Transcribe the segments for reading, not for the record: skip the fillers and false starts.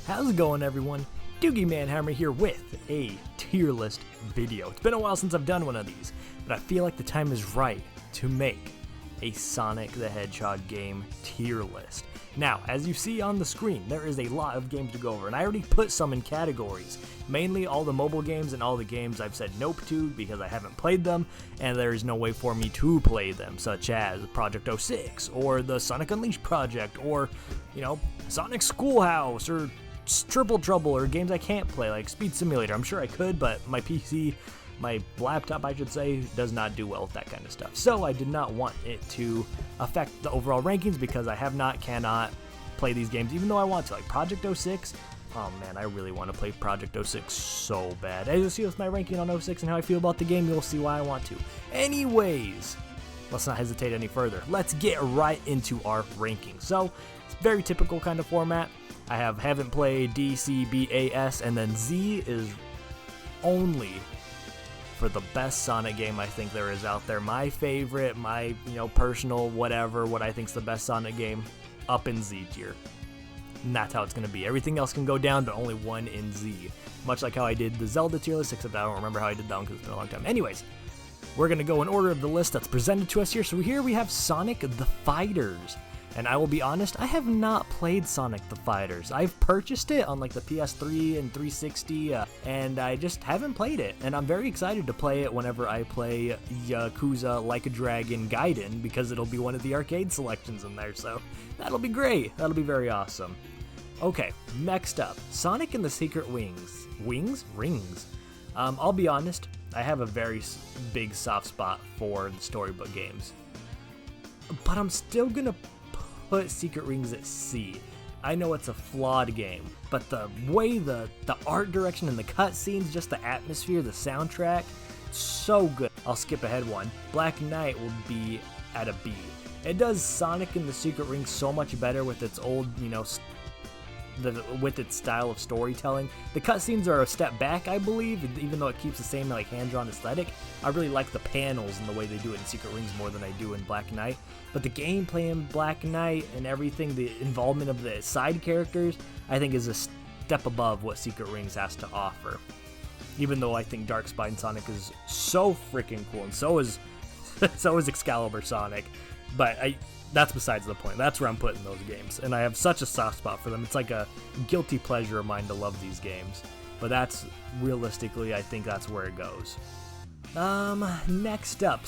How's it going, everyone? Doogie Manhammer here with a tier list video. It's been a while since I've done one of these, but I feel like the time is right to make a Sonic the Hedgehog game tier list. Now, as you see on the screen, there is a lot of games to go over, and I already put some in categories. Mainly all the mobile games and all the games I've said nope to because I haven't played them, and there is no way for me to play them, such as Project 06, or the Sonic Unleashed project, or, Sonic Schoolhouse, or Triple Trouble, or games I can't play, like Speed Simulator. I'm sure I could, but my PC, my laptop I should say, does not do well with that kind of stuff. So I did not want it to affect the overall rankings because I cannot play these games even though I want to. Like Project 06, oh man, I really want to play Project 06 so bad. As you'll see with my ranking on 06 and how I feel about the game, you'll see why I want to. Anyways, let's not hesitate any further. Let's get right into our ranking. So, it's a very typical kind of format. I haven't played D, C, B, A, S, and then Z is only for the best Sonic game I think there is out there. My favorite, my personal whatever, what I think's the best Sonic game, up in Z tier. And that's how it's going to be. Everything else can go down, but only one in Z. Much like how I did the Zelda tier list, except I don't remember how I did that one because it's been a long time. Anyways, we're going to go in order of the list that's presented to us here. So here we have Sonic the Fighters. And I will be honest, I have not played Sonic the Fighters. I've purchased it on like the PS3 and 360, and I just haven't played it. And I'm very excited to play it whenever I play Yakuza Like a Dragon Gaiden, because it'll be one of the arcade selections in there, so that'll be great. That'll be very awesome. Okay, next up, Sonic and the Secret Wings. Rings? I'll be honest, I have a very big soft spot for the storybook games. But I'm still gonna put Secret Rings at C. I know it's a flawed game, but the way the art direction and the cutscenes, just the atmosphere, the soundtrack, so good. I'll skip ahead one. Black Knight will be at a B. It does Sonic and the Secret Rings so much better with its old, with its style of storytelling. The cutscenes are a step back, I believe, even though it keeps the same hand-drawn aesthetic. I really like the panels and the way they do it in Secret Rings more than I do in Black Knight. But the gameplay in Black Knight and everything, the involvement of the side characters, I think is a step above what Secret Rings has to offer. Even though I think Dark Spine Sonic is so freaking cool, and so is Excalibur Sonic. But that's besides the point. That's where I'm putting those games. And I have such a soft spot for them. It's like a guilty pleasure of mine to love these games. But that's, realistically, I think that's where it goes. Next up,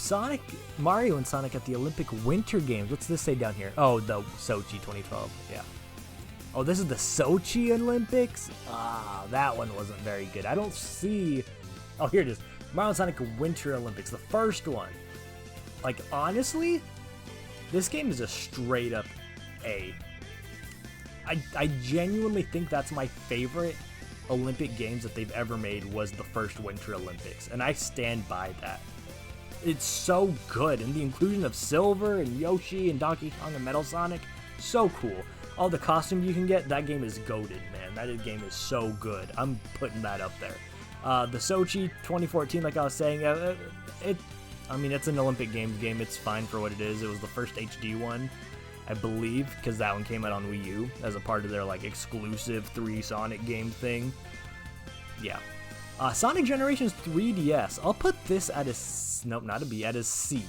Mario and Sonic at the Olympic Winter Games. What's this say down here? Oh, the Sochi 2012, yeah. Oh, this is the Sochi Olympics? Ah, that one wasn't very good. I don't see... Oh, here it is. Mario and Sonic Winter Olympics, the first one. Like, honestly, this game is a straight up A. I genuinely think that's my favorite Olympic games that they've ever made was the first Winter Olympics, and I stand by that. It's so good, and the inclusion of Silver and Yoshi and Donkey Kong and Metal Sonic, so cool. All the costumes you can get, that game is goated, man. That game is so good. I'm putting that up there. The Sochi 2014, like I was saying, it's an Olympic Games game. It's fine for what it is. It was the first HD one, I believe, because that one came out on Wii U as a part of their exclusive 3 Sonic game thing. Yeah. Sonic Generations 3DS. I'll put this at a... Nope, not a B. At a C.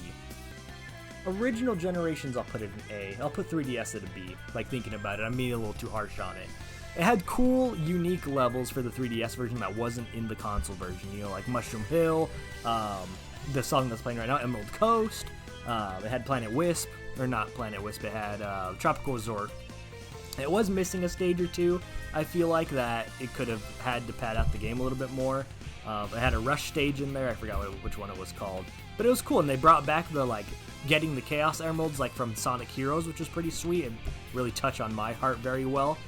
Original Generations, I'll put it in A. I'll put 3DS at a B. Thinking about it, I'm being a little too harsh on it. It had cool, unique levels for the 3DS version that wasn't in the console version. Like Mushroom Hill, the song that's playing right now, Emerald Coast. It had Planet Wisp, or not Planet Wisp, it had Tropical Resort. It was missing a stage or two. I feel like that it could have had to pad out the game a little bit more. It had a Rush stage in there, I forgot which one it was called. But it was cool, and they brought back the, getting the Chaos Emeralds, from Sonic Heroes, which was pretty sweet, and really touch on my heart very well.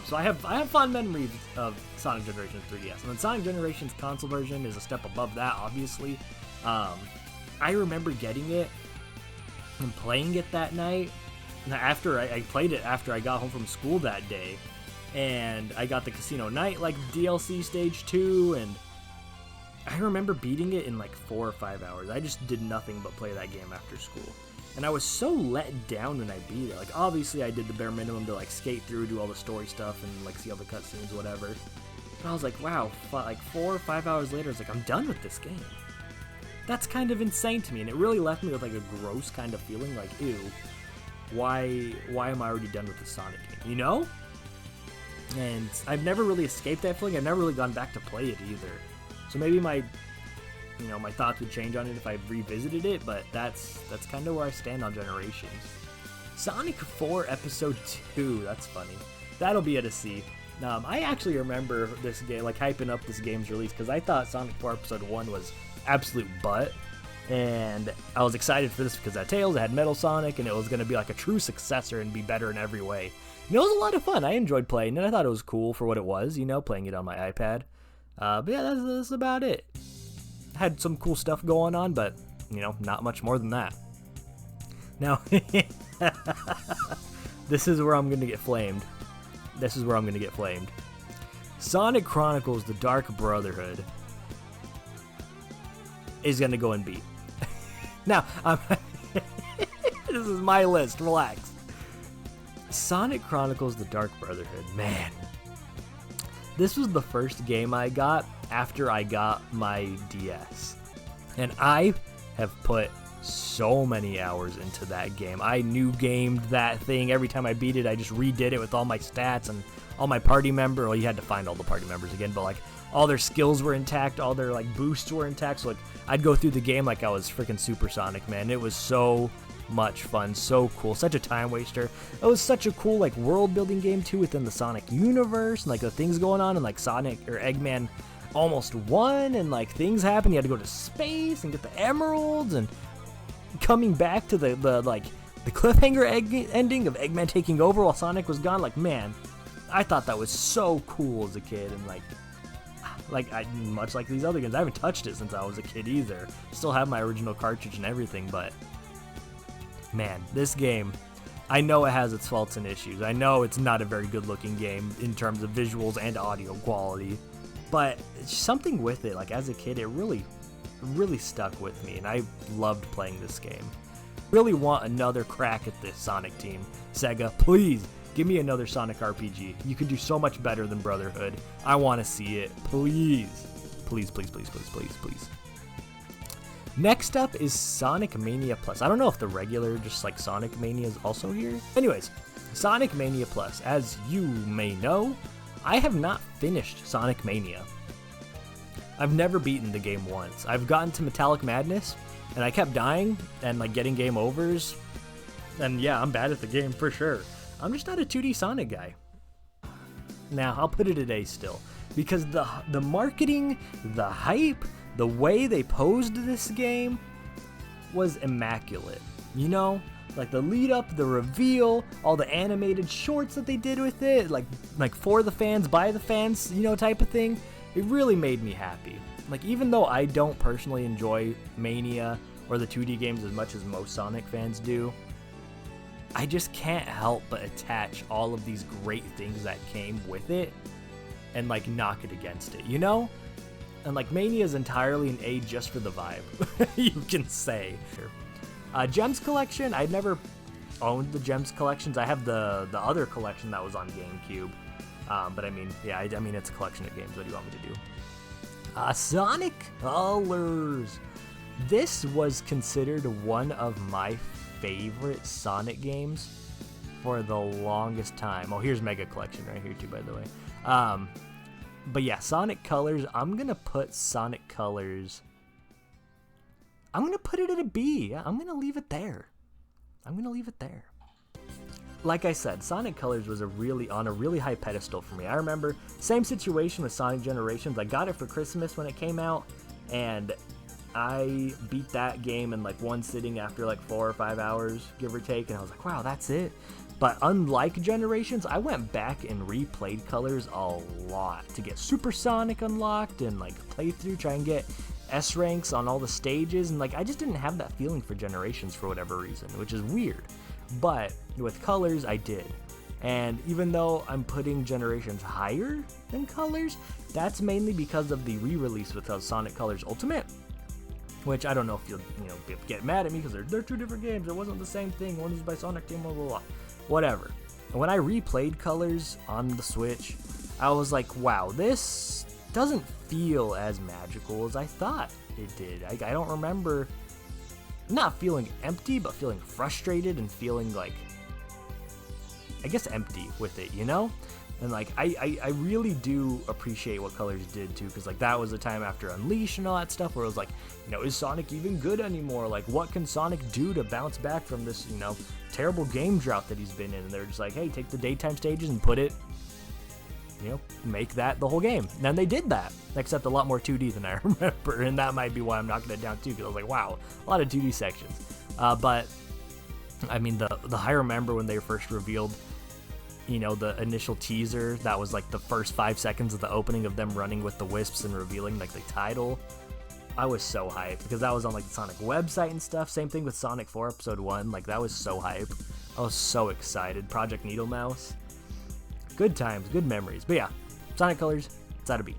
So I have fond memories of Sonic Generations 3DS. And then Sonic Generations console version is a step above that, obviously. I remember getting it and playing it that night. After I played it after I got home from school that day, and I got the Casino Night DLC stage 2, and I remember beating it in 4 or 5 hours. I just did nothing but play that game after school. And I was so let down when I beat it. Like, obviously I did the bare minimum to like skate through, do all the story stuff, and like see all the cutscenes, whatever. But I was like, wow, like 4 or 5 hours later, I was like, I'm done with this game. That's kind of insane to me, and it really left me with like a gross kind of feeling, like, ew, why am I already done with the Sonic game, you know? And I've never really escaped that feeling. I've never really gone back to play it either. So maybe my thoughts would change on it if I revisited it, but that's kind of where I stand on Generations. Sonic 4 Episode 2, that's funny. That'll be at a C. I actually remember this game, like hyping up this game's release, because I thought Sonic 4 Episode 1 was absolute butt, and I was excited for this because it had Tails, it had Metal Sonic, and it was going to be like a true successor and be better in every way. And it was a lot of fun. I enjoyed playing it. I thought it was cool for what it was, you know, playing it on my iPad. But yeah, that's about it. Had some cool stuff going on, but, you know, not much more than that. Now, this is where I'm going to get flamed. Sonic Chronicles: The Dark Brotherhood is going to go and beat. Now, this is my list. Relax. Sonic Chronicles: The Dark Brotherhood. Man. This was the first game I got after I got my DS. And I have put so many hours into that game. I new gamed that thing. Every time I beat it, I just redid it with all my stats and all my party members. Well, you had to find all the party members again, but like all their skills were intact, all their like boosts were intact. So like I'd go through the game like I was freaking Super Sonic, man. It was so much fun, so cool, such a time waster. It was such a cool like world building game too within the Sonic universe, and like the things going on, and like Sonic or Eggman almost won, and like things happened. You had to go to space and get the emeralds, and coming back to the cliffhanger ending of Eggman taking over while Sonic was gone. Like, man, I thought that was so cool as a kid, and much like these other games, I haven't touched it since I was a kid either. Still have my original cartridge and everything, but man, this game, I know it has its faults and issues. I know it's not a very good looking game in terms of visuals and audio quality, but something with it, like as a kid, it really stuck with me, and I loved playing this game. Really want another crack at this Sonic team. Sega, please give me another Sonic RPG. You can do so much better than Brotherhood. I want to see it. Please. Please, please, please, please, please, please. Next up is Sonic Mania Plus. I don't know if the regular, just like Sonic Mania is also here. Anyways, Sonic Mania Plus. As you may know, I have not finished Sonic Mania. I've never beaten the game once. I've gotten to Metallic Madness, and I kept dying and like getting game overs. And yeah, I'm bad at the game for sure. I'm just not a 2D Sonic guy. Now, I'll put it at A still, because the marketing, the hype, the way they posed this game was immaculate. You know, like the lead up, the reveal, all the animated shorts that they did with it, like for the fans, by the fans, you know, type of thing. It really made me happy. Like, even though I don't personally enjoy Mania or the 2D games as much as most Sonic fans do, I just can't help but attach all of these great things that came with it and like knock it against it, you know? And like Mania is entirely an A just for the vibe, you can say. Gems collection, I'd never owned the Gems collections. I have the other collection that was on GameCube. But I mean, yeah, I mean, it's a collection of games. What do you want me to do? Sonic Colors. This was considered one of my favorite Sonic games for the longest time. Oh, here's Mega Collection right here too, by the way. But yeah, Sonic Colors, I'm going to put Sonic Colors, I'm going to put it at a B. Yeah, I'm going to leave it there. Like I said, Sonic Colors was on a really high pedestal for me. I remember, same situation with Sonic Generations. I got it for Christmas when it came out, and I beat that game in like one sitting after like 4 or 5 hours, give or take, and I was like, wow, that's it. But unlike Generations, I went back and replayed Colors a lot to get Super Sonic unlocked and like play through, try and get S ranks on all the stages, and like I just didn't have that feeling for Generations for whatever reason, which is weird. But with Colors, I did. And even though I'm putting Generations higher than Colors, that's mainly because of the re-release with Sonic Colors Ultimate. which I don't know if you'll get mad at me because they're two different games. It wasn't the same thing. One was by Sonic Team, blah blah blah. Whatever. And when I replayed Colors on the Switch, I was like, wow, this doesn't feel as magical as I thought it did. I don't remember not feeling empty, but feeling frustrated and feeling like, I guess, empty with it, you know? And like, I really do appreciate what Colors did too, because like that was the time after Unleash and all that stuff where it was like, is Sonic even good anymore? Like, what can Sonic do to bounce back from this, terrible game drought that he's been in? And they're just like, hey, take the daytime stages and put it, make that the whole game. And then they did that, except a lot more 2D than I remember, and that might be why I'm knocking it down too, because I was like, wow, a lot of 2D sections. But I mean, I remember when they first revealed, the initial teaser, that was like the first 5 seconds of the opening of them running with the wisps and revealing like the title. I was so hyped because that was on like the Sonic website and stuff. Same thing with Sonic 4 Episode 1. Like, that was so hype. I was so excited. Project Needle Mouse. Good times, good memories. But yeah, Sonic Colors, it's out of beat.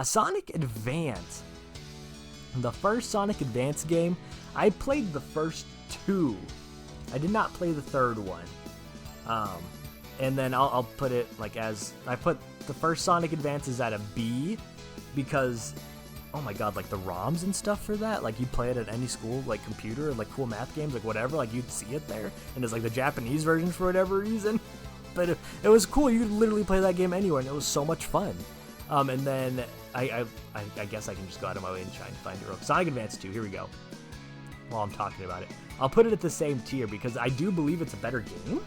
Sonic Advance. The first Sonic Advance game, I played the first 2. I did not play the third one. And then I'll put it like as, I put the first Sonic Advances at a B because, oh my god, like the ROMs and stuff for that, like you'd play it at any school, like computer, like cool math games, like whatever, like you'd see it there, and it's like the Japanese version for whatever reason. But it was cool, you could literally play that game anywhere, and it was so much fun. And then I guess I can just go out of my way and try and find it real quick. Sonic Advance 2, here we go. While I'm talking about it, I'll put it at the same tier because I do believe it's a better game.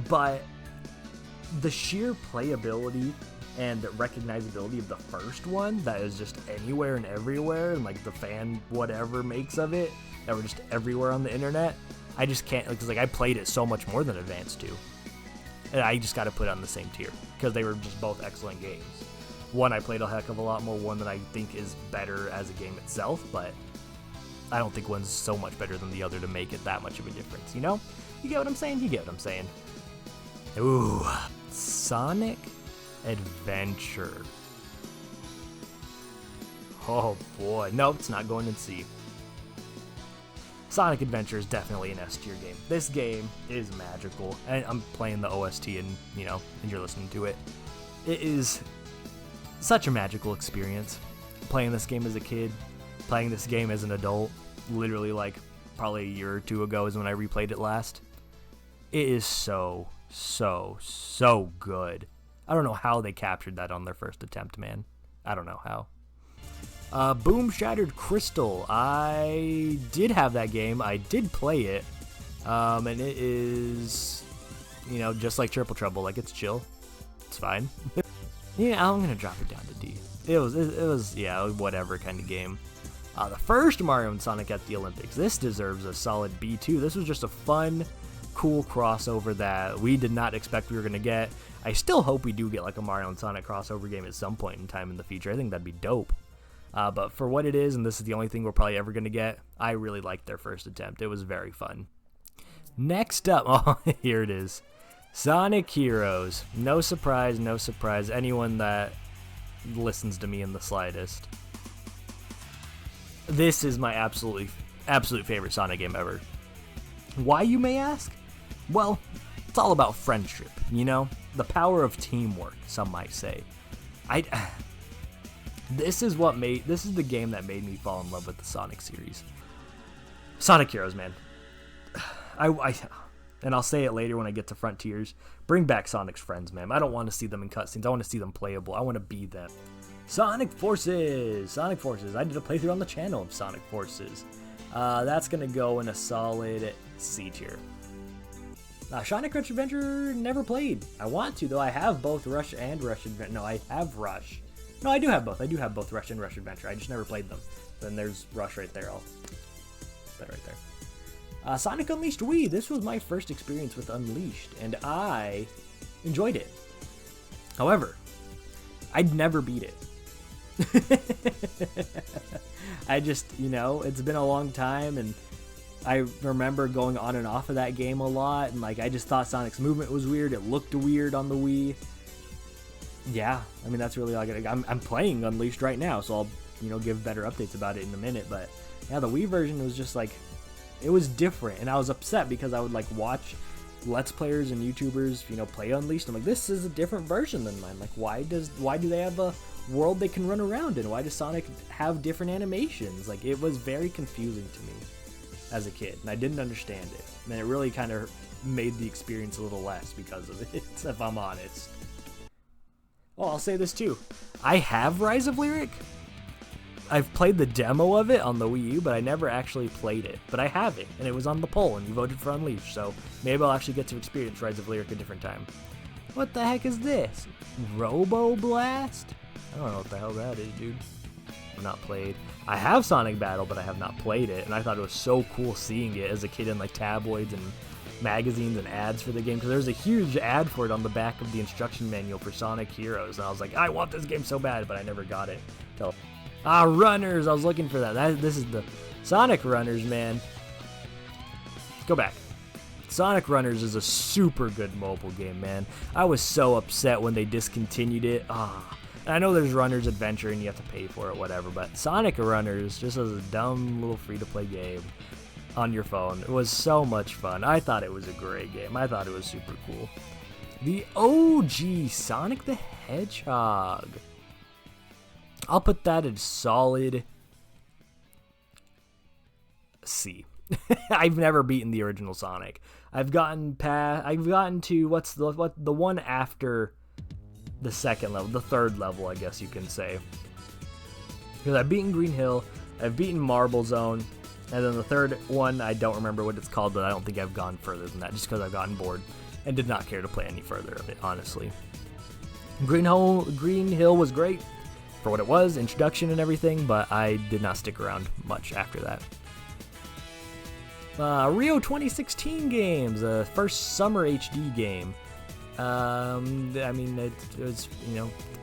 But the sheer playability and the recognizability of the first one, that is just anywhere and everywhere, and like the fan whatever makes of it, that were just everywhere on the internet, I just can't, because like I played it so much more than Advance 2. And I just got to put it on the same tier because they were just both excellent games. One I played a heck of a lot more, one that I think is better as a game itself, but I don't think one's so much better than the other to make it that much of a difference, You get what I'm saying? You get what I'm saying. Ooh, Sonic Adventure. Oh boy, nope, it's not going in C. Sonic Adventure is definitely an S tier game. This game is magical, and I'm playing the OST and, and you're listening to it. It is such a magical experience. Playing this game as a kid, playing this game as an adult, literally like probably a year or two ago is when I replayed it last. It is so good. I don't know how they captured that on their first attempt, man. I don't know how. Boom Shattered Crystal. I did have that game. I did play it. And it is, just like Triple Trouble. Like, it's chill. It's fine. Yeah, I'm going to drop it down to D. It was, yeah, whatever kind of game. The first Mario and Sonic at the Olympics. This deserves a solid B too. This was just a fun, cool crossover that we did not expect we were going to get. I still hope we do get like a Mario and Sonic crossover game at some point in time in the future. I think that'd be dope. But for what it is, and this is the only thing we're probably ever going to get, I really liked their first attempt. It was very fun. Next up, oh, here it is. Sonic Heroes. No surprise, no surprise. Anyone that listens to me in the slightest. This is my absolute favorite Sonic game ever. Why, you may ask? Well, it's all about friendship, The power of teamwork, some might say. This is the game that made me fall in love with the Sonic series. Sonic Heroes, man. And I'll say it later when I get to Frontiers. Bring back Sonic's friends, man. I don't want to see them in cutscenes. I want to see them playable. I want to be them. Sonic Forces. I did a playthrough on the channel of Sonic Forces. That's going to go in a solid C tier. Sonic Rush Adventure, never played. I want to, though. I have both Rush and Rush Adventure. No, I have Rush. No, I do have both. I do have both Rush and Rush Adventure. I just never played them. Then there's Rush right there. I'll put that right there. Sonic Unleashed Wii. This was my first experience with Unleashed, and I enjoyed it. However, I'd never beat it. I just, it's been a long time, and I remember going on and off of that game a lot, and I just thought Sonic's movement was weird. It looked weird on the Wii. Yeah, I mean, that's really all I got. I'm playing Unleashed right now, so give better updates about it in a minute. But yeah, the Wii version was just like, it was different, and I was upset because I would like watch Let's Players and YouTubers, play Unleashed. I'm like, this is a different version than mine. Like, why do they have a world they can run around in? Why does Sonic have different animations? Like, it was very confusing to me as a kid, and I didn't understand it. And it really kind of made the experience a little less because of it, if I'm honest. Oh, I'll say this too. I have Rise of Lyric. I've played the demo of it on the Wii U, but I never actually played it. But I have it, and it was on the poll, and you voted for Unleashed, so maybe I'll actually get to experience Rise of Lyric a different time. What the heck is this? Robo Blast? I don't know what the hell that is, dude. I've not played. I have Sonic Battle, but I have not played it, and I thought it was so cool seeing it as a kid in like tabloids and magazines and ads for the game, because there's a huge ad for it on the back of the instruction manual for Sonic Heroes, and I was like, I want this game so bad, but I never got it. Runners! I was looking for that. This is the Sonic Runners, man. Go back. Sonic Runners is a super good mobile game, man. I was so upset when they discontinued it. I know there's Runners Adventure and you have to pay for it, whatever, but Sonic Runners, just as a dumb little free-to-play game on your phone, it was so much fun. I thought it was a great game. I thought it was super cool. The OG Sonic the Hedgehog. I'll put that in solid C. I've never beaten the original Sonic. I've gotten to what's the one after the second level, the third level, I guess you can say. Because I've beaten Green Hill, I've beaten Marble Zone, and then the third one, I don't remember what it's called, but I don't think I've gone further than that, just because I've gotten bored and did not care to play any further of it, honestly. Green Hill was great for what it was, introduction and everything, but I did not stick around much after that. Rio 2016 games, the first summer HD game. I mean, it was,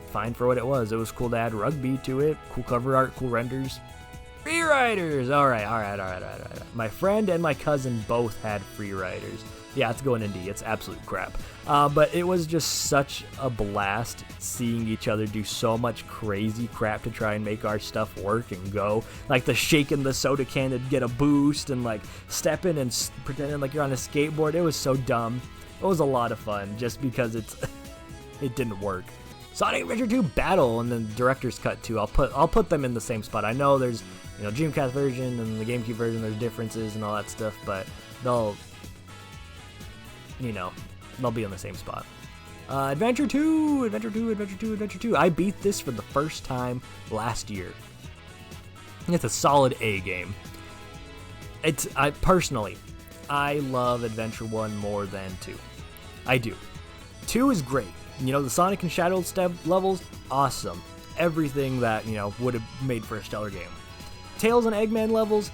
fine for what it was. It was cool to add rugby to it, cool cover art, cool renders. Free Riders! Alright. My friend and my cousin both had Free Riders. Yeah, it's going in D. It's absolute crap. But it was just such a blast seeing each other do so much crazy crap to try and make our stuff work and go. Like the shaking the soda can to get a boost and like stepping and pretending like you're on a skateboard. It was so dumb. It was a lot of fun just because it didn't work. Sonic Adventure 2 Battle and then Director's Cut 2. I'll put them in the same spot. I know there's Dreamcast version and the GameCube version. There's differences and all that stuff, but they'll be in the same spot. Adventure 2. I beat this for the first time last year. It's a solid A game. I love Adventure 1 more than 2. I do. 2 is great. The Sonic and Shadow Step levels, awesome. Everything that, would have made for a stellar game. Tails and Eggman levels,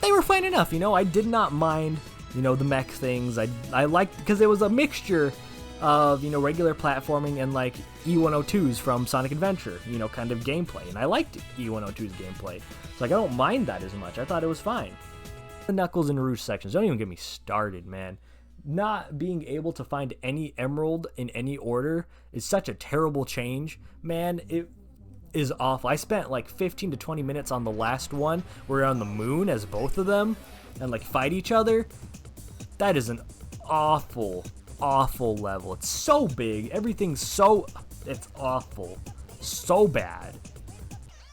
they were fine enough. I did not mind, the mech things. I liked, because it was a mixture of, regular platforming and like E102's from Sonic Adventure, kind of gameplay. And I liked E102's gameplay. So I don't mind that as much. I thought it was fine. The Knuckles and Rouge sections, don't even get me started, man. Not being able to find any emerald in any order is such a terrible change. Man, it is awful. I spent like 15 to 20 minutes on the last one where we're on the moon as both of them and like fight each other. That is an awful level. It's so big. It's awful. So bad.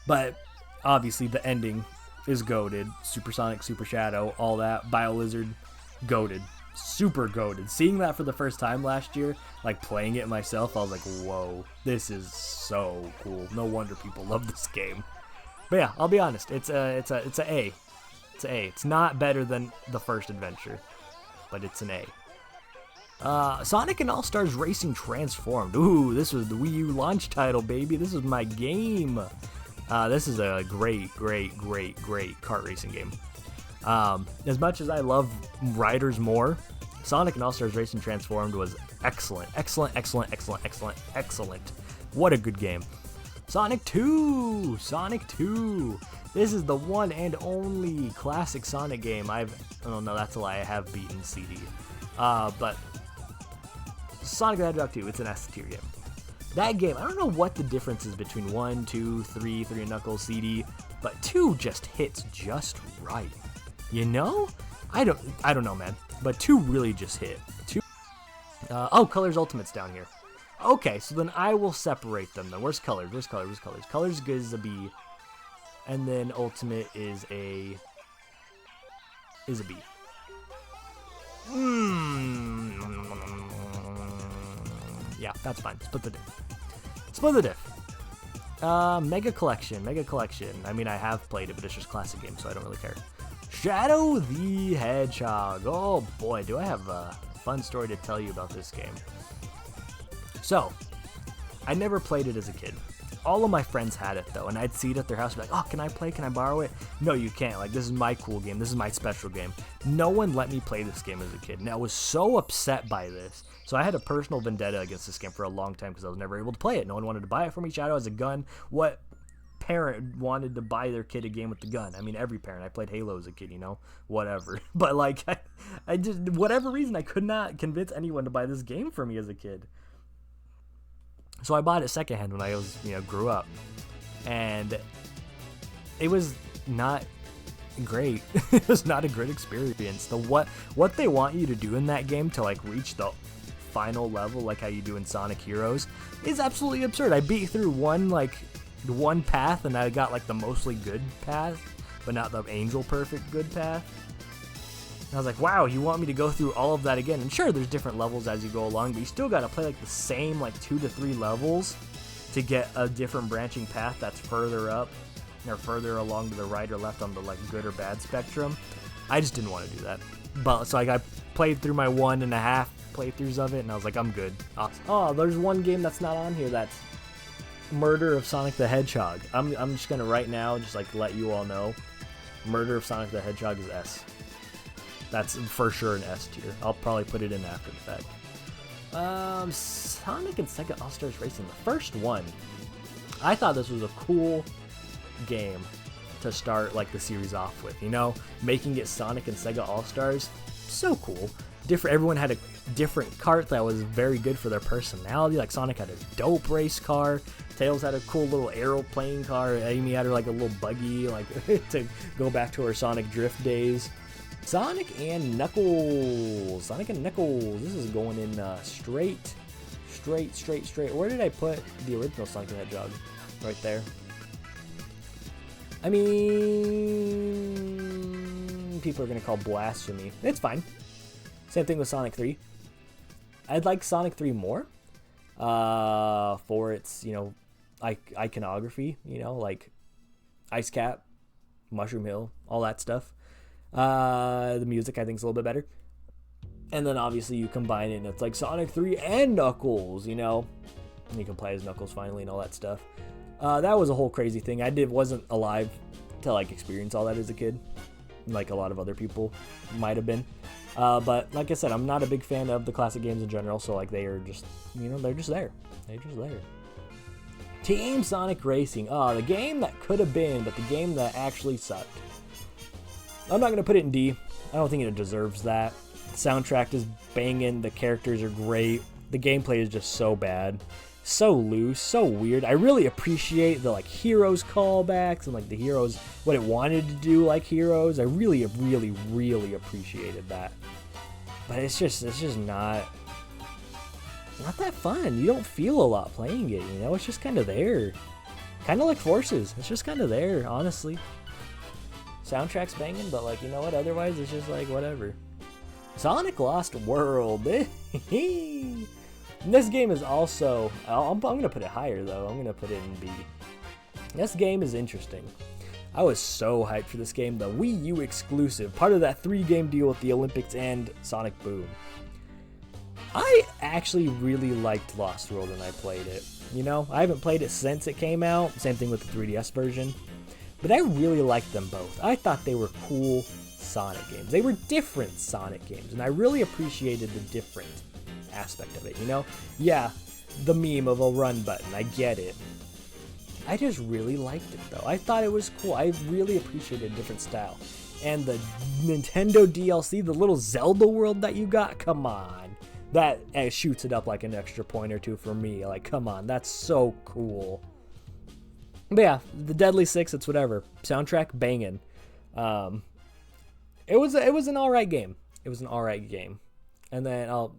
But obviously the ending is goated. Super Sonic, Super Shadow, all that. BioLizard, goated. Super goated. Seeing that for the first time last year, like playing it myself, I was like, whoa, this is so cool. No wonder people love this game. But yeah, I'll be honest, it's a A. It's a A. It's not better than the first adventure, but it's an A. Sonic and All-Stars Racing Transformed. Ooh, this was the Wii U launch title, baby. This is my game. This is a great kart racing game. As much as I love Riders more, Sonic and All-Stars Racing Transformed was excellent. What a good game. Sonic 2! This is the one and only classic Sonic game oh no, that's a lie, I have beaten CD. But Sonic the Hedgehog 2, it's an S tier game. That game, I don't know what the difference is between 1, 2, 3, Three Knuckles CD, but 2 just hits just right. You know? I don't know, man. But 2 really just hit. 2. Oh, Colors Ultimate's down here. Okay, so then I will separate them then. Where's Colors? Where's Colors? Where's Colors? Colors is a B. And then Ultimate is a B. Yeah, that's fine. Split the diff. Split the diff. Mega Collection. Mega Collection. I mean, I have played it, but it's just classic game, so I don't really care. Shadow the Hedgehog. Oh boy, do I have a fun story to tell you about this game. So, I never played it as a kid. All of my friends had it though, and I'd see it at their house and be like, oh, can I play? Can I borrow it? No, you can't. Like, this is my cool game. This is my special game. No one let me play this game as a kid, and I was so upset by this. So I had a personal vendetta against this game for a long time because I was never able to play it. No one wanted to buy it for me. Shadow has a gun. What parent wanted to buy their kid a game with the gun? I mean, every parent. I played Halo as a kid, you know, whatever. But like, I just, whatever reason, I could not convince anyone to buy this game for me as a kid. So I bought it secondhand when I was, grew up, and it was not great. It was not a great experience. What they want you to do in that game to like reach the final level, like how you do in Sonic Heroes, is absolutely absurd. I beat through one path, and I got like the mostly good path, but not the angel perfect good path. And I was like, wow, you want me to go through all of that again? And sure, there's different levels as you go along, but you still got to play like the same 2 to 3 levels to get a different branching path that's further up or further along to the right or left on the like good or bad spectrum. I just didn't want to do that. But so I played through my 1.5 playthroughs of it, and I was like, I'm good. Awesome. Oh, there's one game that's not on here. That's Murder of Sonic the Hedgehog. I'm just gonna right now just like let you all know, Murder of Sonic the Hedgehog is S. That's for sure an S tier. I'll probably put it in after the fact. Sonic and Sega All-Stars Racing, the first one. I thought this was a cool game to start like the series off with. Making it Sonic and Sega All-Stars, so cool. Everyone had a different kart that was very good for their personality. Like Sonic had a dope race car. Tails had a cool little aeroplane car. Amy had her like a little buggy, like to go back to her Sonic Drift days. Sonic and Knuckles. Sonic and Knuckles. This is going in straight. Where did I put the original Sonic the Hedgehog? Right there. I mean, people are going to call blasphemy. It's fine. Same thing with Sonic 3. I'd like Sonic 3 more for its, iconography, like Ice Cap, Mushroom Hill, all that stuff. The music I think is a little bit better, and then obviously you combine it and it's like Sonic 3 and Knuckles, and you can play as Knuckles finally and all that stuff. That was a whole crazy thing. Wasn't alive to like experience all that as a kid, like a lot of other people might have been. But like I said, I'm not a big fan of the classic games in general, so like they are just, they're just there. Team Sonic Racing. The game that could have been, but the game that actually sucked. I'm not going to put it in D. I don't think it deserves that. The soundtrack is banging. The characters are great. The gameplay is just so bad. So loose. So weird. I really appreciate the Heroes callbacks and the Heroes, what it wanted to do like Heroes. I really appreciated that. But it's just not that fun. You don't feel a lot playing it, It's just kind of there. Kind of like Forces. It's just kind of there, honestly. Soundtrack's banging, but otherwise it's just whatever. Sonic Lost World. This game is also, I'm going to put it higher though. I'm going to put it in B. This game is interesting. I was so hyped for this game. The Wii U exclusive, part of that 3-game deal with the Olympics and Sonic Boom. I actually really liked Lost World when I played it. I haven't played it since it came out. Same thing with the 3DS version. But I really liked them both. I thought they were cool Sonic games. They were different Sonic games, and I really appreciated the different aspect of it, Yeah, the meme of a run button, I get it. I just really liked it, though. I thought it was cool. I really appreciated a different style. And the Nintendo DLC, the little Zelda world that you got, come on. that shoots it up like an extra point or two for me. Like, come on, that's so cool. But yeah, the Deadly Six, it's whatever. Soundtrack banging. It was an alright game. It was an alright game. And then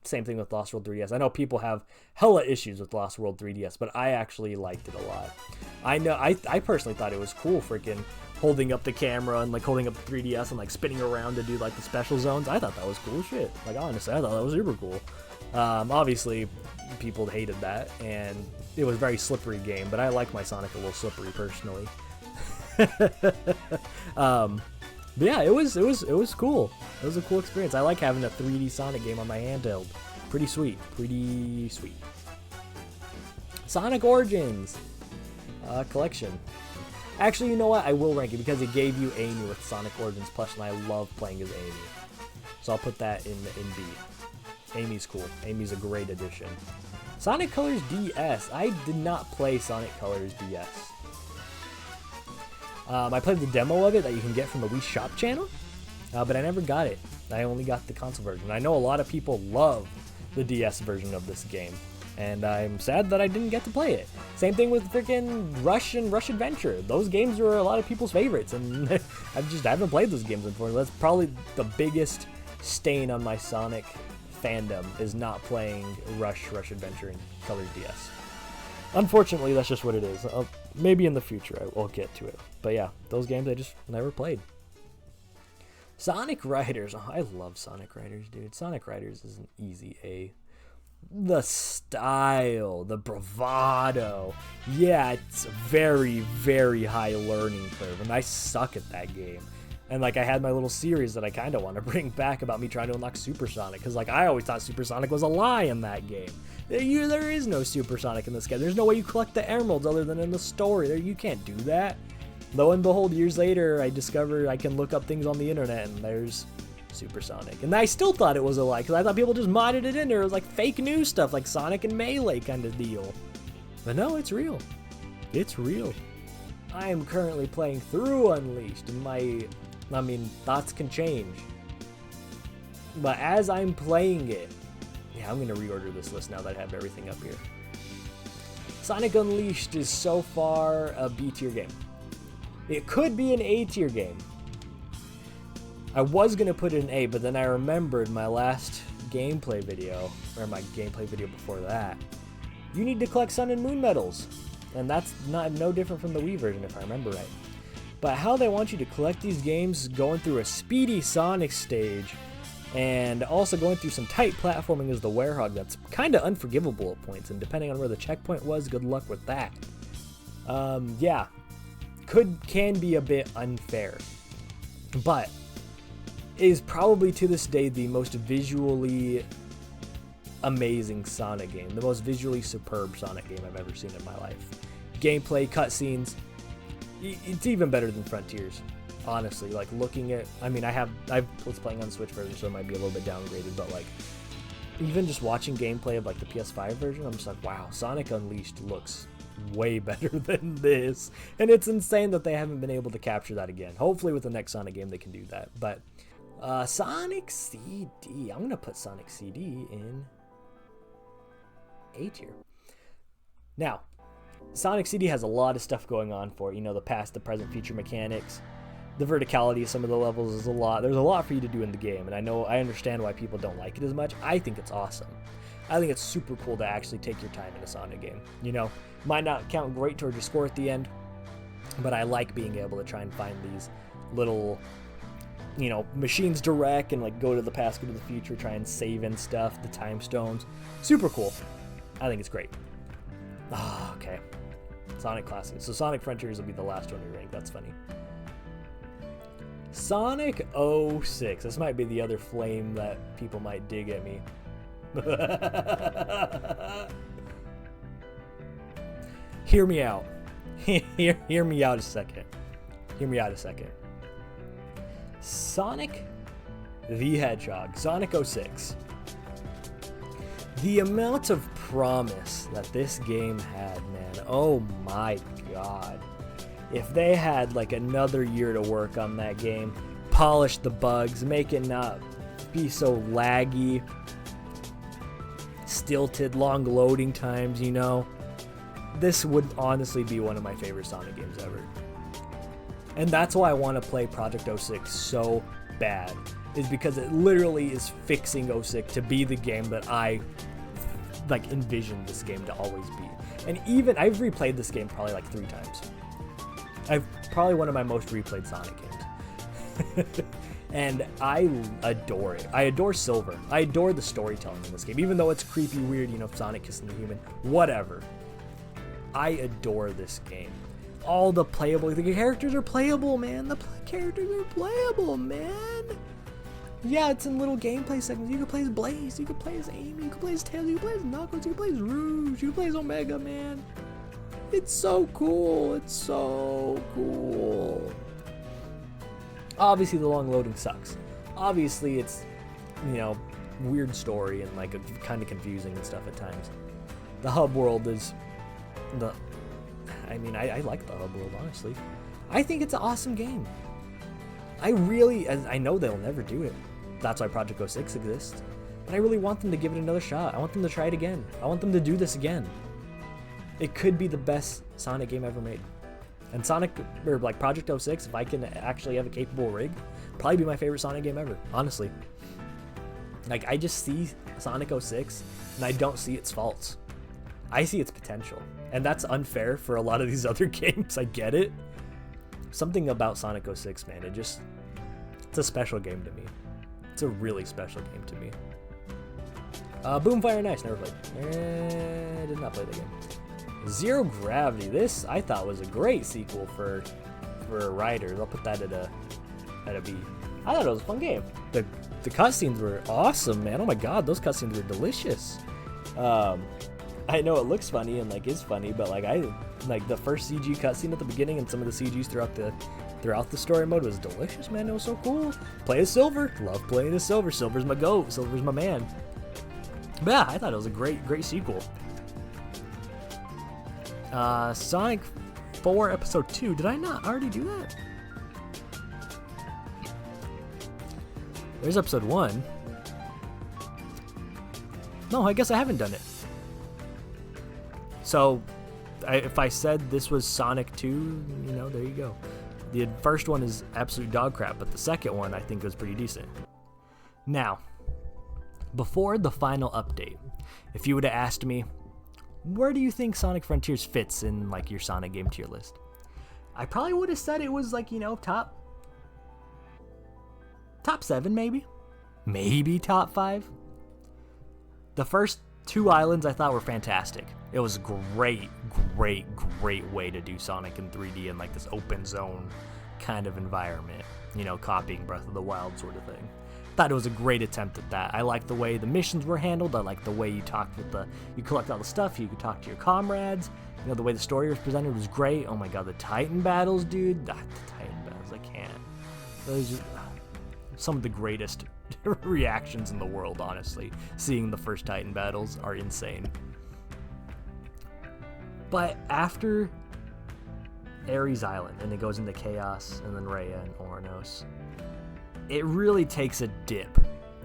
same thing with Lost World 3DS. I know people have hella issues with Lost World 3DS, but I actually liked it a lot. I personally thought it was cool, freaking holding up the camera and like holding up the 3DS and like spinning around to do like the special zones. I thought that was cool shit. Like, honestly, I thought that was super cool. Obviously, people hated that, and it was a very slippery game, but I like my Sonic a little slippery personally. But yeah, it was cool. It was a cool experience. I like having a 3D Sonic game on my handheld. Pretty sweet. Pretty sweet. Sonic Origins collection. Actually, you know what? I will rank it because it gave you Amy with Sonic Origins Plus, and I love playing as Amy. So I'll put that in B. Amy's cool. Amy's a great addition. Sonic Colors DS. I did not play Sonic Colors DS. I played the demo of it that you can get from the Wii Shop channel, but I never got it. I only got the console version. I know a lot of people love the DS version of this game, and I'm sad that I didn't get to play it. Same thing with freaking Rush and Rush Adventure. Those games were a lot of people's favorites, and I haven't played those games unfortunately. That's probably the biggest stain on my Sonic fandom, is not playing Rush Adventure and Colors DS. Unfortunately, that's just what it is. Maybe in the future I will get to it. But yeah, those games I just never played. Sonic Riders. Oh, I love Sonic Riders, dude. Sonic Riders is an easy A. The style, the bravado. Yeah, it's a very, very high learning curve, and I suck at that game. And like, I had my little series that I kind of want to bring back about me trying to unlock Super Sonic, because like, I always thought Super Sonic was a lie in that game. There is no Super Sonic in this game. There's no way you collect the emeralds other than in the story. You can't do that. Lo and behold, years later, I discovered I can look up things on the internet, and there's Super Sonic. And I still thought it was a lie, because I thought people just modded it in there. It was like fake news stuff, like Sonic and Melee kind of deal. But no, it's real. It's real. I am currently playing through Unleashed, and thoughts can change. But as I'm playing it, yeah, I'm going to reorder this list now that I have everything up here. Sonic Unleashed is so far a B tier game. It could be an A tier game. I was going to put it in A, but then I remembered my last gameplay video, or my gameplay video before that. You need to collect Sun and Moon medals. And that's no different from the Wii version, if I remember right. But how they want you to collect these games, going through a speedy Sonic stage, and also going through some tight platforming as the Werehog, that's kind of unforgivable at points, and depending on where the checkpoint was, good luck with that. Yeah, can be a bit unfair, but is probably to this day the most visually amazing Sonic game, the most visually superb Sonic game I've ever seen in my life. Gameplay, cutscenes, it's even better than Frontiers, honestly. Like, looking at, I was playing on the Switch version, so it might be a little bit downgraded, but like, even just watching gameplay of like the PS5 version, I'm just like, wow, Sonic Unleashed looks way better than this. And it's insane that they haven't been able to capture that again. Hopefully with the next Sonic game they can do that. But Sonic CD, I'm gonna put Sonic CD in A tier. Now, Sonic CD has a lot of stuff going on for it. You know, the past, the present, future mechanics. The verticality of some of the levels is a lot. There's a lot for you to do in the game, and I understand why people don't like it as much. I think it's awesome. I think it's super cool to actually take your time in a Sonic game. You know, might not count great towards your score at the end, but I like being able to try and find these little, you know, machines to wreck and like go to the past, go to the future, try and save in stuff, the time stones. Super cool. I think it's great. Ah, okay. Sonic Classics. So Sonic Frontiers will be the last one we rank. That's funny. Sonic 06. This might be the other flame that people might dig at me. Hear me out. Hear me out a second. Hear me out a second. Sonic the Hedgehog. Sonic 06. The amount of promise that this game had, man. Oh my god. If they had like another year to work on that game, polish the bugs, make it not be so laggy, stilted, long loading times, you know. This would honestly be one of my favorite Sonic games ever. And that's why I want to play Project 06 so bad, is because it literally is fixing 06 to be the game that I like envisioned this game to always be. And even I've replayed this game probably like 3 times. I've probably one of my most replayed Sonic games. And I adore it. I adore Silver. I adore the storytelling in this game, even though it's creepy, weird, you know, Sonic kissing the human, whatever. I adore this game. All the characters are playable, man. The characters are playable, man. Yeah, it's in little gameplay segments. You can play as Blaze, you can play as Amy, you can play as Tails, you can play as Knuckles, you can play as Rouge, you can play as Omega, man. It's so cool. It's so cool. Obviously, the long loading sucks. Obviously, it's, you know, weird story and like kind of confusing and stuff at times. The hub world is I like the hub world, honestly. I think it's an awesome game. I know they'll never do it. That's why Project 06 exists. But I really want them to give it another shot. I want them to try it again. I want them to do this again. It could be the best Sonic game ever made. And Project 06, if I can actually have a capable rig, probably be my favorite Sonic game ever, honestly. Like, I just see Sonic 06, and I don't see its faults. I see its potential. And that's unfair for a lot of these other games, I get it. Something about Sonic 06, man, it's a special game to me. It's a really special game to me. Boomfire and Ice, never played. Did not play the game. Zero Gravity, this I thought was a great sequel for Riders. I'll put that at a B. I thought it was a fun game. The cutscenes were awesome, man. Oh my god, those cutscenes were delicious. I know it looks funny and like is funny, but like the first CG cutscene at the beginning and some of the CGs throughout the story mode was delicious, man. It was so cool. Play as Silver. Love playing as Silver. Silver's my goat. Silver's my man. But yeah, I thought it was a great sequel. Sonic 4 Episode 2. Did I not already do that? There's Episode 1. No, I guess I haven't done it. So, if I said this was Sonic 2, you know, there you go. The first one is absolute dog crap, but the second one I think was pretty decent. Now, before the final update, if you would have asked me, where do you think Sonic Frontiers fits in like your Sonic game tier list? I probably would have said it was like, you know, top 7 maybe top 5. The first 2 islands I thought were fantastic. It was great way to do Sonic in 3D in like this open zone kind of environment, you know, copying Breath of the Wild sort of thing. Thought it was a great attempt at that. I liked the way the missions were handled. I liked the way you you collect all the stuff, you could talk to your comrades. You know, the way the story was presented was great. Oh my god, the Titan battles, dude. The Titan battles, I can't. Those are some of the greatest reactions in the world, honestly. Seeing the first Titan battles are insane. But after Ares Island, and it goes into Chaos, and then Rhea and Oranos, it really takes a dip,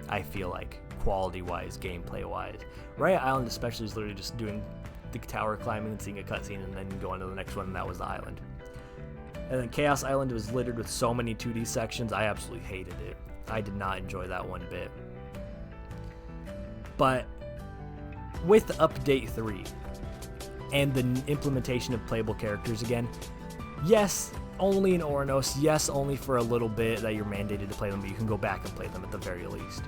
I feel like, quality-wise, gameplay-wise. Rhea Island especially is literally just doing the tower climbing and seeing a cutscene and then going to the next one, and that was the island. And then Chaos Island was littered with so many 2D sections, I absolutely hated it. I did not enjoy that one bit. But with Update 3 and the implementation of playable characters again, yes, only in Oranos, yes, only for a little bit that you're mandated to play them, but you can go back and play them at the very least.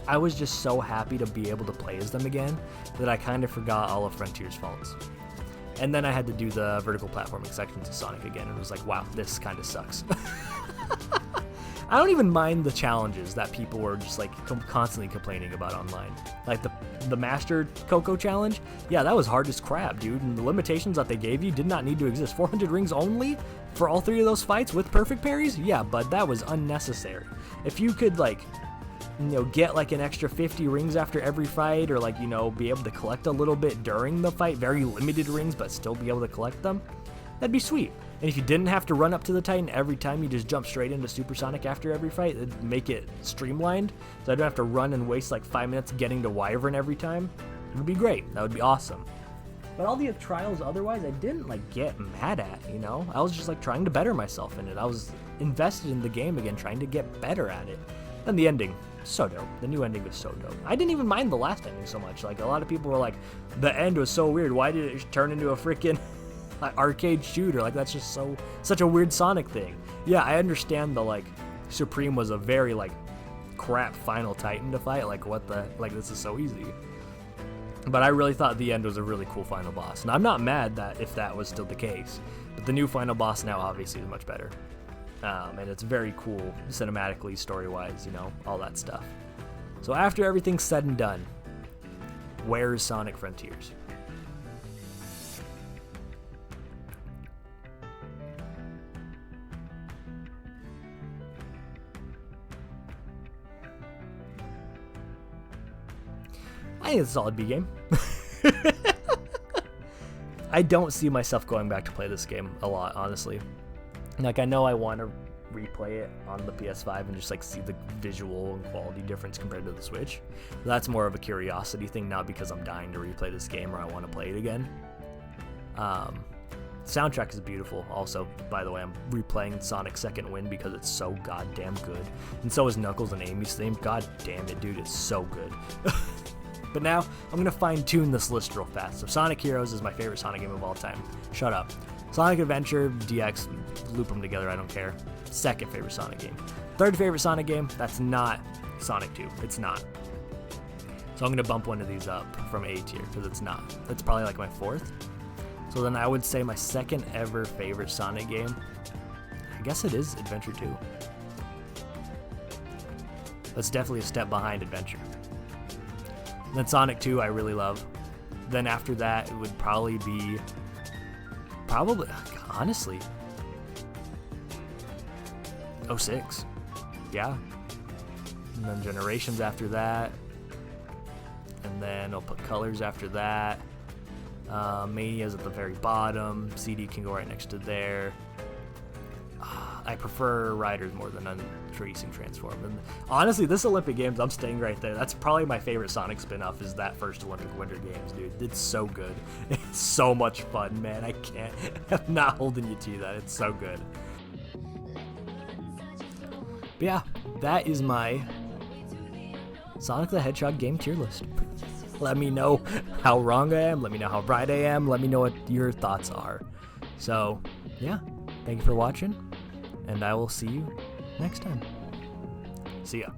I was just so happy to be able to play as them again that I kind of forgot all of Frontier's faults. And then I had to do the vertical platforming sections of Sonic again, and it was like, wow, this kind of sucks. I don't even mind the challenges that people were just like constantly complaining about online. Like the Master Coco challenge, yeah, that was hard as crap, dude. And the limitations that they gave you did not need to exist. 400 rings only for all 3 of those fights with perfect parries? Yeah, but that was unnecessary. If you could like, you know, get like an extra 50 rings after every fight, or like, you know, be able to collect a little bit during the fight, very limited rings, but still be able to collect them, That'd be sweet. And if you didn't have to run up to the Titan every time, you just jump straight into Supersonic after every fight, it'd make it streamlined, so I don't have to run and waste like 5 minutes getting to Wyvern every time. It would be great. That would be awesome. But all the trials otherwise, I didn't like get mad at, you know? I was just like trying to better myself in it. I was invested in the game again, trying to get better at it. And the ending, so dope. The new ending was so dope. I didn't even mind the last ending so much. Like, a lot of people were like, the end was so weird. Why did it turn into a freaking arcade shooter? Like, that's just such a weird Sonic thing. Yeah, I understand the, like, Supreme was a very, like, crap final Titan to fight. Like, what the, like, this is so easy. But I really thought the end was a really cool final boss. And I'm not mad that if that was still the case. But the new final boss now obviously is much better. And it's very cool cinematically, story-wise, you know, all that stuff. So after everything's said and done, where's Sonic Frontiers? I think it's a solid B game. I don't see myself going back to play this game a lot, honestly. Like, I know I want to replay it on the PS5 and just like see the visual and quality difference compared to the Switch. That's more of a curiosity thing, not because I'm dying to replay this game or I want to play it again. Soundtrack is beautiful. Also, by the way, I'm replaying Sonic Second Wind because it's so goddamn good. And so is Knuckles and Amy's theme. God damn it, dude, it's so good. But now, I'm going to fine-tune this list real fast. So Sonic Heroes is my favorite Sonic game of all time. Shut up. Sonic Adventure, DX, loop them together, I don't care. Second favorite Sonic game. Third favorite Sonic game, that's not Sonic 2. It's not. So I'm going to bump one of these up from A tier, because it's not. It's probably like my fourth. So then I would say my second ever favorite Sonic game, I guess it is Adventure 2. That's definitely a step behind Adventure. And then Sonic 2 I really love. Then after that, it would probably be, honestly, 06. Yeah. And then Generations after that. And then I'll put Colors after that. Mania's at the very bottom. CD can go right next to there. I prefer Riders more than Racing Transform. And honestly, this Olympic Games, I'm staying right there. That's probably my favorite Sonic spin-off, is that first Olympic Winter Games, dude. It's so good. It's so much fun, man. I can't. I'm not holding you to that. It's so good. But yeah, that is my Sonic the Hedgehog game tier list. Let me know how wrong I am. Let me know how right I am. Let me know what your thoughts are. So, yeah. Thank you for watching. And I will see you next time. See ya.